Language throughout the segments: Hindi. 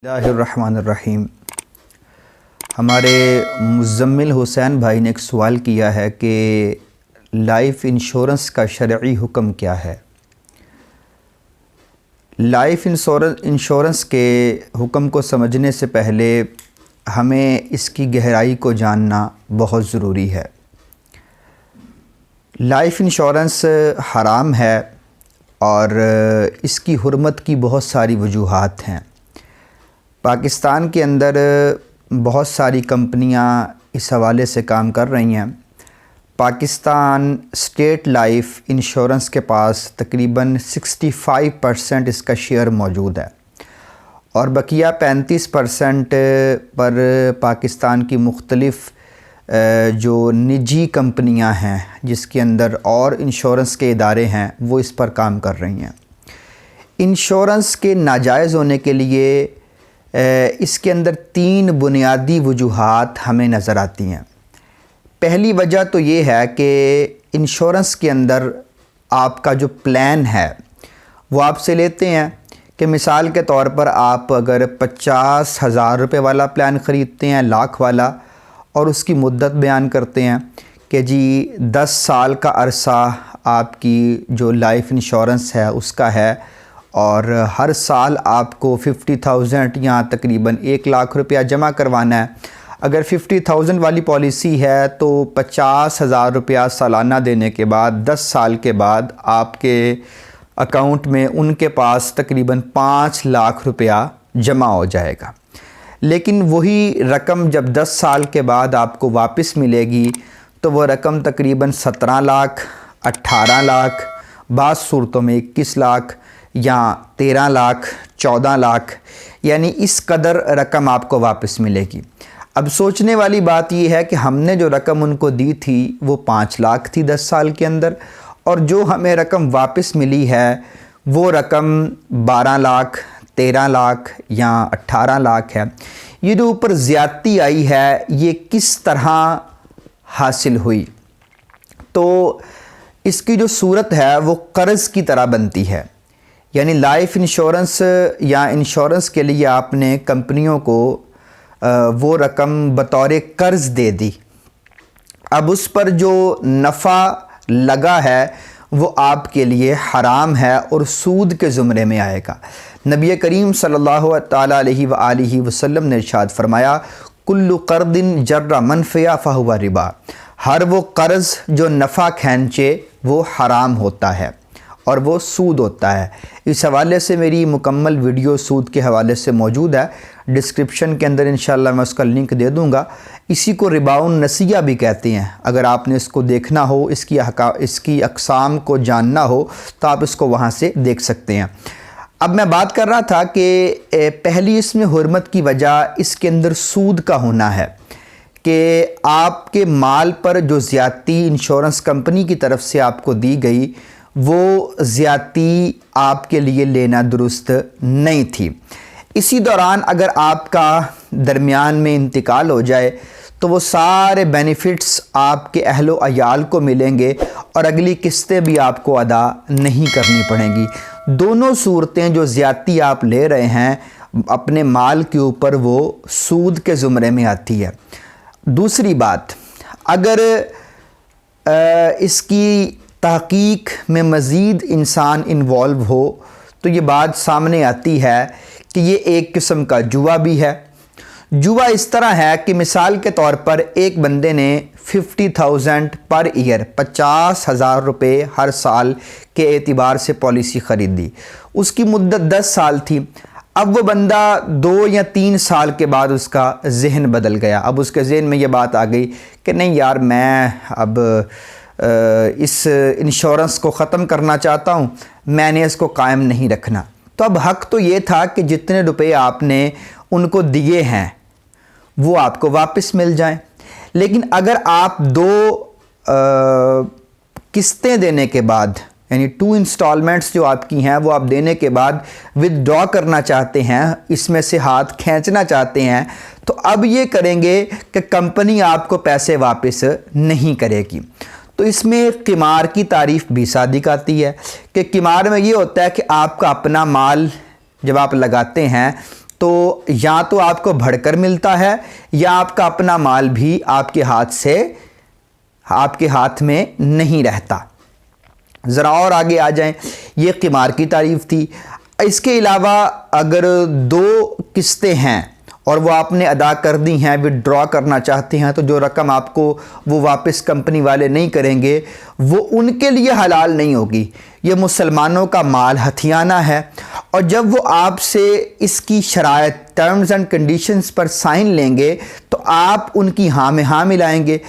बिस्मिल्लाहिर्रहमानिर्रहीम। हमारे मुज़म्मिल हुसैन भाई ने एक सवाल किया है कि लाइफ इंश्योरेंस का शरई हुक्म क्या है। लाइफ इंश्योरेंस के हुक्म को समझने से पहले हमें इसकी गहराई को जानना बहुत ज़रूरी है। लाइफ इंश्योरेंस हराम है और इसकी हुर्मत की बहुत सारी वजूहात हैं। पाकिस्तान के अंदर बहुत सारी कंपनियां इस हवाले से काम कर रही हैं। पाकिस्तान स्टेट लाइफ इंश्योरेंस के पास तकरीबन 65% इसका शेयर मौजूद है और बकिया 35% पर पाकिस्तान की मुख्तलिफ़ जो निजी कंपनियां हैं जिसके अंदर और इंश्योरेंस के इदारे हैं वो इस पर काम कर रही हैं। इंश्योरेंस के नाजायज़ होने के लिए इसके अंदर 3 बुनियादी वजूहात हमें नज़र आती हैं। पहली वजह तो ये है कि इंश्योरेंस के अंदर आपका जो प्लान है वो आपसे लेते हैं कि मिसाल के तौर पर आप अगर 50,000 रुपये वाला प्लान ख़रीदते हैं, लाख वाला, और उसकी मुद्दत बयान करते हैं कि जी 10 साल का अरसा आपकी जो लाइफ इंश्योरेंस है उसका है और हर साल आपको 50,000 या तकरीबन 1 लाख रुपया जमा करवाना है। अगर 50,000 वाली पॉलिसी है तो 50,000 रुपया सालाना देने के बाद 10 साल के बाद आपके अकाउंट में उनके पास तकरीबन 5 लाख रुपया जमा हो जाएगा। लेकिन वही रकम जब 10 साल के बाद आपको वापस मिलेगी तो वो रकम तकरीबन 17 लाख, 18 लाख, बाज़ सूरतों में 21 लाख या 13 लाख, 14 लाख, यानी इस कदर रकम आपको वापस मिलेगी। अब सोचने वाली बात यह है कि हमने जो रकम उनको दी थी वो 5 लाख थी 10 साल के अंदर, और जो हमें रकम वापस मिली है वो रकम 12 लाख, 13 लाख या 18 लाख है। ये जो ऊपर ज़्यादती आई है ये किस तरह हासिल हुई? तो इसकी जो सूरत है वो कर्ज़ की तरह बनती है। यानी लाइफ इंश्योरेंस या इंश्योरेंस के लिए आपने कंपनियों को वो रकम बतौर कर्ज़ दे दी। अब उस पर जो नफ़ा लगा है वो आपके लिए हराम है और सूद के ज़ुमरे में आएगा। नबी करीम सल्लल्लाहु अलैहि वसल्लम ने इरशाद फरमाया, कुल्लु कर्दिन जर्रा मनफ़िया फ़हुवा रिबा। हर वो कर्ज़ जो नफ़ा खींचे वो हराम होता है और वो सूद होता है। इस हवाले से मेरी मुकम्मल वीडियो सूद के हवाले से मौजूद है, डिस्क्रिप्शन के अंदर इंशाल्लाह मैं उसका लिंक दे दूँगा। इसी को रिबाउन नसिया भी कहते हैं। अगर आपने इसको देखना हो, इसकी अक़साम को जानना हो तो आप इसको वहाँ से देख सकते हैं। अब मैं बात कर रहा था कि पहली इसमें हुर्मत की वजह इसके अंदर सूद का होना है कि आपके माल पर जो ज़्यादती इंश्योरेंस कंपनी की तरफ से आपको दी गई वो ज़्यादती आपके लिए लेना दुरुस्त नहीं थी। इसी दौरान अगर आपका दरमियान में इंतकाल हो जाए तो वो सारे बेनिफिट्स आपके अहलो अयाल को मिलेंगे और अगली किस्तें भी आपको अदा नहीं करनी पड़ेंगी। दोनों सूरतें जो ज़्यादती आप ले रहे हैं अपने माल के ऊपर वो सूद के ज़ुमरे में आती है। दूसरी बात, अगर इसकी तहकीक में मज़ीद इंसान इन्वॉल्व हो तो ये बात सामने आती है कि ये एक किस्म का जुआ भी है। जुआ इस तरह है कि मिसाल के तौर पर एक बंदे ने 50,000 पर ईयर 50,000 रुपये हर साल के एतबार से पॉलिसी ख़रीदी। उसकी मुद्दत 10 साल थी। अब वो बंदा 2 या 3 साल के बाद उसका जहन बदल गया। अब उसके जहन में ये बात आ गई कि नहीं यार, मैं अब इस इंश्योरेंस को ख़त्म करना चाहता हूँ, मैंने इसको कायम नहीं रखना। तो अब हक़ तो ये था कि जितने रुपए आपने उनको दिए हैं वो आपको वापस मिल जाएं। लेकिन अगर आप 2 किस्तें देने के बाद, यानी 2 इंस्टॉलमेंट्स जो आपकी हैं वो आप देने के बाद विदड्रॉ करना चाहते हैं, इसमें से हाथ खींचना चाहते हैं, तो अब ये करेंगे कि कंपनी आपको पैसे वापस नहीं करेगी। तो इसमें क़िमार की तारीफ़ भी सादिक आती है कि क़िमार में ये होता है कि आपका अपना माल जब आप लगाते हैं तो या तो आपको बढ़कर मिलता है या आपका अपना माल भी आपके हाथ में नहीं रहता। ज़रा और आगे आ जाएं, ये क़िमार की तारीफ़ थी। इसके अलावा अगर 2 किस्तें हैं और वो आपने अदा कर दी हैं, विड्रॉ करना चाहते हैं, तो जो रकम आपको वो वापस कंपनी वाले नहीं करेंगे वो उनके लिए हलाल नहीं होगी। ये मुसलमानों का माल हथियाना है, और जब वो आपसे इसकी शराइत, टर्म्स एंड कंडीशंस पर साइन लेंगे तो आप उनकी हाँ में हाँ मिलाएंगे।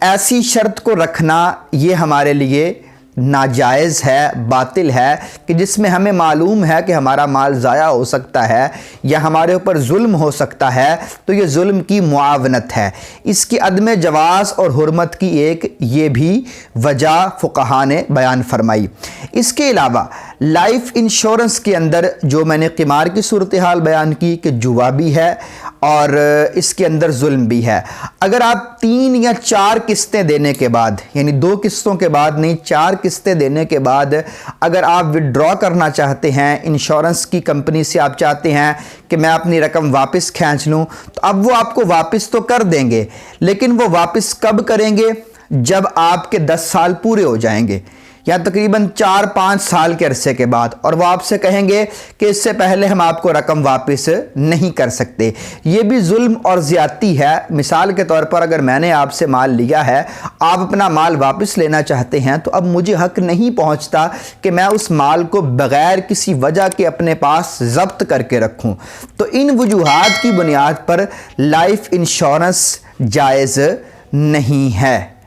ऐसी शर्त को रखना ये हमारे लिए नाजायज़ है, बातिल है, कि जिसमें हमें मालूम है कि हमारा माल ज़ाया हो सकता है या हमारे ऊपर जुल्म हो सकता है, तो ये जुल्म की मुआवनत है। इसकी अदम जवाज़ और हुर्मत की एक ये भी वजह फुक़हा ने बयान फरमाई। इसके अलावा लाइफ इंश्योरेंस के अंदर जो मैंने क़िमार की सूरत हाल बयान की कि जुआ भी है और इसके अंदर जुल्म भी है। अगर आप 3 या 4 किस्तें देने के बाद, यानी 2 किस्तों के बाद नहीं, 4 किस्तें देने के बाद अगर आप विड्रॉ करना चाहते हैं, इंश्योरेंस की कंपनी से आप चाहते हैं कि मैं अपनी रकम वापस खींच लूँ, तो अब वो आपको वापस तो कर देंगे, लेकिन वो वापस कब करेंगे? जब आपके 10 साल पूरे हो जाएंगे, या तकरीबन 4-5 साल के अरसे के बाद, और वो आपसे कहेंगे कि इससे पहले हम आपको रकम वापस नहीं कर सकते। ये भी जुल्म और ज़्यादती है। मिसाल के तौर पर अगर मैंने आपसे माल लिया है, आप अपना माल वापस लेना चाहते हैं, तो अब मुझे हक नहीं पहुंचता कि मैं उस माल को बग़ैर किसी वजह के अपने पास ज़ब्त करके रखूं। तो इन वजूहात की बुनियाद पर लाइफ इंश्योरेंस जायज़ नहीं है।